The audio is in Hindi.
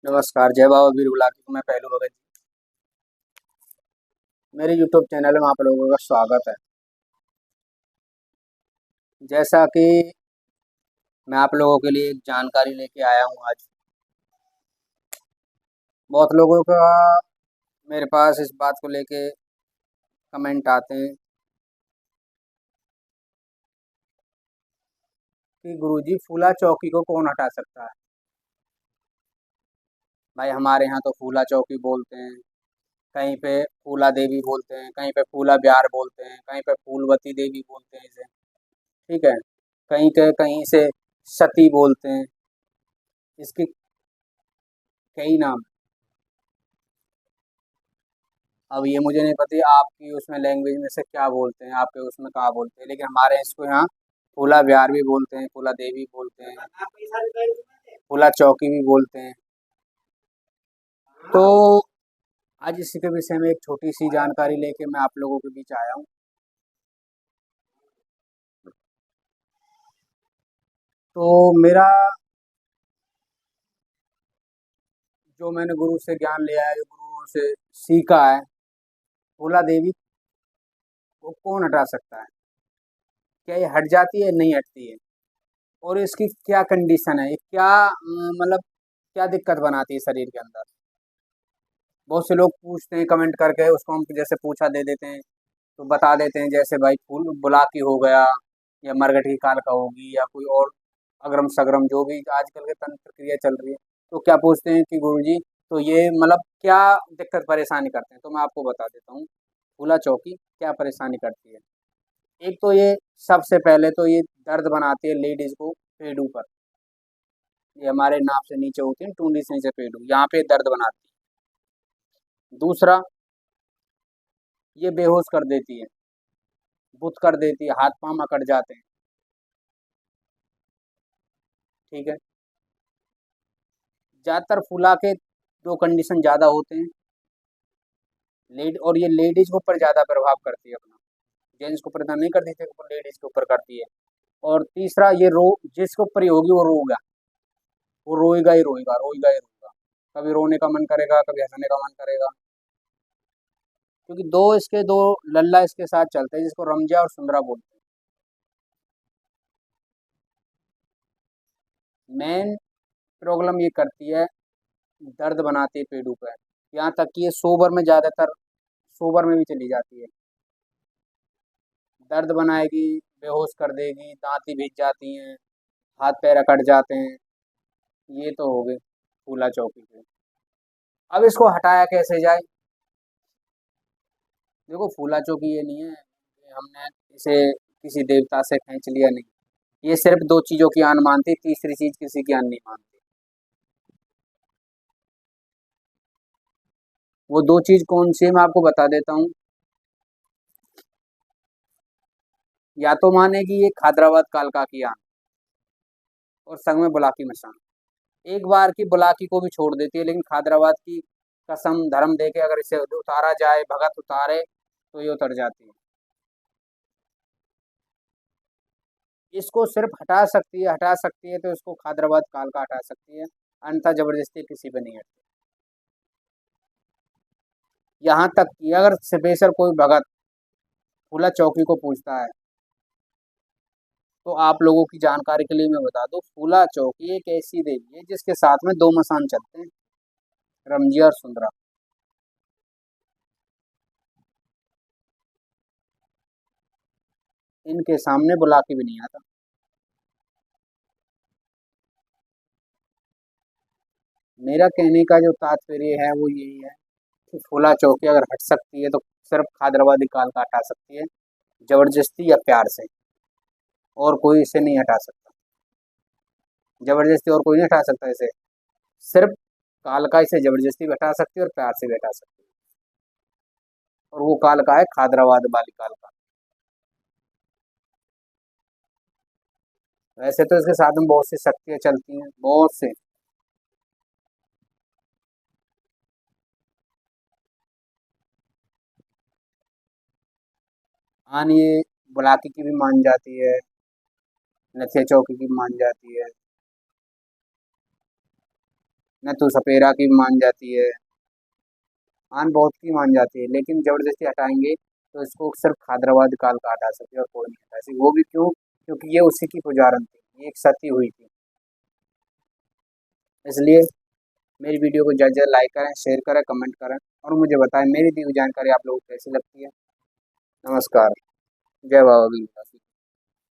नमस्कार, जय बाबा वीर बुलाकी को मैं पहलू भगत जी। मेरे यूट्यूब चैनल में आप लोगों का स्वागत है। जैसा कि मैं आप लोगों के लिए एक जानकारी लेके आया हूँ आज। बहुत लोगों का मेरे पास इस बात को लेके कमेंट आते हैं कि गुरुजी फूला चौकी को कौन हटा सकता है। भाई हमारे यहाँ तो फूला चौकी बोलते हैं, कहीं पे फूला देवी बोलते हैं, कहीं पे फूला ब्यार बोलते हैं, कहीं पे फूलवती देवी बोलते हैं इसे। ठीक है, कहीं के कहीं से सती बोलते हैं। इसके कई नाम। अब ये मुझे नहीं पता आपकी उसमें लैंग्वेज में से क्या बोलते हैं, आपके उसमें कहाँ बोलते हैं, लेकिन हमारे इसको यहाँ फूला बिहार भी बोलते हैं, फूला देवी बोलते हैं, फूला चौकी भी बोलते हैं। तो आज इसी के विषय में एक छोटी सी जानकारी लेके मैं आप लोगों के बीच आया हूँ। तो मेरा जो मैंने गुरु से ज्ञान लिया है, जो गुरुओं से सीखा है, फूला देवी को कौन हटा सकता है। क्या ये हट जाती है? नहीं हटती है। और इसकी क्या कंडीशन है, ये क्या मतलब क्या दिक्कत बनाती है शरीर के अंदर। बहुत से लोग पूछते हैं कमेंट करके, उसको हम जैसे पूछा दे देते हैं तो बता देते हैं, जैसे भाई फूल बुलाकी हो गया या मरगट की काल का होगी या कोई और अग्रम सग्रम जो भी आजकल के तंत्र क्रिया चल रही है। तो क्या पूछते हैं कि गुरुजी तो ये मतलब क्या दिक्कत परेशानी करते हैं। तो मैं आपको बता देता हूँ फूला चौकी क्या परेशानी करती है। एक तो ये सबसे पहले तो ये दर्द बनाती है लेडीज को पेड़ों पर। ये हमारे नाप से नीचे होती है, टूंडी से नीचे पेड़ों, यहाँ पे दर्द बनाती है। दूसरा, ये बेहोश कर देती है, बुत कर देती है, हाथ पांव अकड़ जाते हैं। ठीक है, ज़्यादातर फुला के दो कंडीशन ज़्यादा होते हैं। लेड और ये लेडीज के ऊपर ज़्यादा प्रभाव करती है अपना। जेंट्स को ऊपर इतना नहीं करती थी, लेडीज के ऊपर करती है। और तीसरा, ये रो जिसके ऊपर ये होगी वो रोगा, वो रोएगा ही रोएगा, रोएगा ही रोएगा। कभी रोने का मन करेगा, कभी हंसने का मन करेगा। क्योंकि दो लल्ला इसके साथ चलते हैं, जिसको रमजा और सुंदरा बोलते हैं। मेन प्रॉब्लम ये करती है, दर्द बनाती है पेड़ों पर। यहाँ तक कि ये सोबर में ज़्यादातर सोबर में भी चली जाती है। दर्द बनाएगी, बेहोश कर देगी, दांती भीग जाती हैं, हाथ पैर अकड़ जाते हैं। ये तो हो गए फूला चौकी के। अब इसको हटाया कैसे जाए। देखो फूला चौकी ये नहीं है कि हमने इसे किसी देवता से खींच लिया, नहीं। ये सिर्फ दो चीजों की आन मानती, तीसरी चीज किसी की आन नहीं मानती। वो दो चीज कौन सी है मैं आपको बता देता हूँ। या तो माने कि ये खादराबाद कालका की आन और संग में बुलाकी मसान। एक बार की बुलाकी को भी छोड़ देती है, लेकिन खादराबाद की कसम धर्म दे के अगर इसे उतारा जाए, भगत उतारे तो ये उतर जाती है। इसको सिर्फ हटा सकती है तो इसको खादराबाद काल का हटा सकती है, अन्यथा जबरदस्ती किसी पे नहीं हटती। यहाँ तक कि अगर स्पेशल कोई भगत फूला चौकी को पूछता है, तो आप लोगों की जानकारी के लिए मैं बता दूं, फूला चौकी एक ऐसी देवी है जिसके साथ में दो मसान चलते हैं, रमजी और सुंदरा। इनके सामने बुलाके भी नहीं आता। मेरा कहने का जो तात्पर्य है वो यही है कि फूला चौकी अगर हट सकती है तो सिर्फ खादराबादी काल का हटा सकती है, जबरदस्ती या प्यार से। और कोई इसे नहीं हटा सकता, जबरदस्ती और कोई नहीं हटा सकता इसे। सिर्फ काल का इसे जबरदस्ती भी हटा सकती है और प्यार से भी हटा सकती है। और वो काल का है खादराबाद वाली काल का। वैसे तो इसके साथ में बहुत सी शक्तियाँ चलती हैं, बहुत से। हाँ, ये बुलाकी की भी मान जाती है, नथिया चौकी की मान जाती है। न तो सपेरा की मान जाती है, आन बहुत की मान जाती है, लेकिन ज़बरदस्ती हटाएंगे तो इसको सिर्फ खादराबाद काल का हटा सकते और कोई नहीं हटा सकते। वो भी क्यों? क्योंकि ये उसी की पुजारन थी, ये एक सती हुई थी। इसलिए मेरी वीडियो को ज़्यादा ज़्यादा लाइक करें, शेयर करें, कमेंट करें और मुझे बताएं मेरी दी हुई जानकारी आप लोगों को कैसी लगती है। नमस्कार। जय बाबा वीरता।